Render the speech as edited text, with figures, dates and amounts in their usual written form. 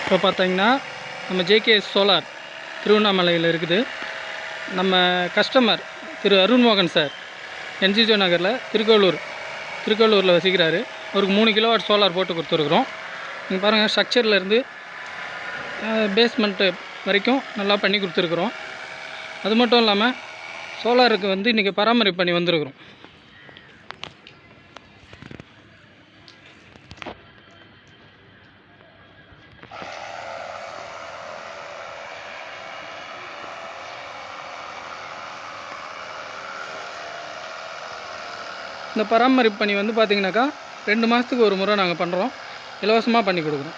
இப்போ பார்த்தீங்கன்னா நம்ம ஜேகேஎஸ் சோலார் திருவண்ணாமலையில் இருக்குது. நம்ம கஸ்டமர் திரு அருண்மோகன் சார் என்ஜிஜோ நகரில் திருக்கோளூரில் வசிக்கிறாரு. அவருக்கு 3 கிலோவாட் சோலார் போட்டு கொடுத்துருக்குறோம். நீங்கள் பாருங்கள், ஸ்ட்ரக்சர்லேருந்து பேஸ்மெண்ட்டு வரைக்கும் நல்லா பண்ணி கொடுத்துருக்குறோம். அது மட்டும் இல்லாமல் சோலாருக்கு இன்றைக்கி பராமரிப்பு பண்ணி வந்திருக்கிறோம். இந்த பராமரிப்பு பணி பார்த்திங்கனாக்கா 2 மாதத்துக்கு ஒரு முறை நாங்கள் பண்ணுறோம். இலவசமாக பண்ணி கொடுக்குறோம்.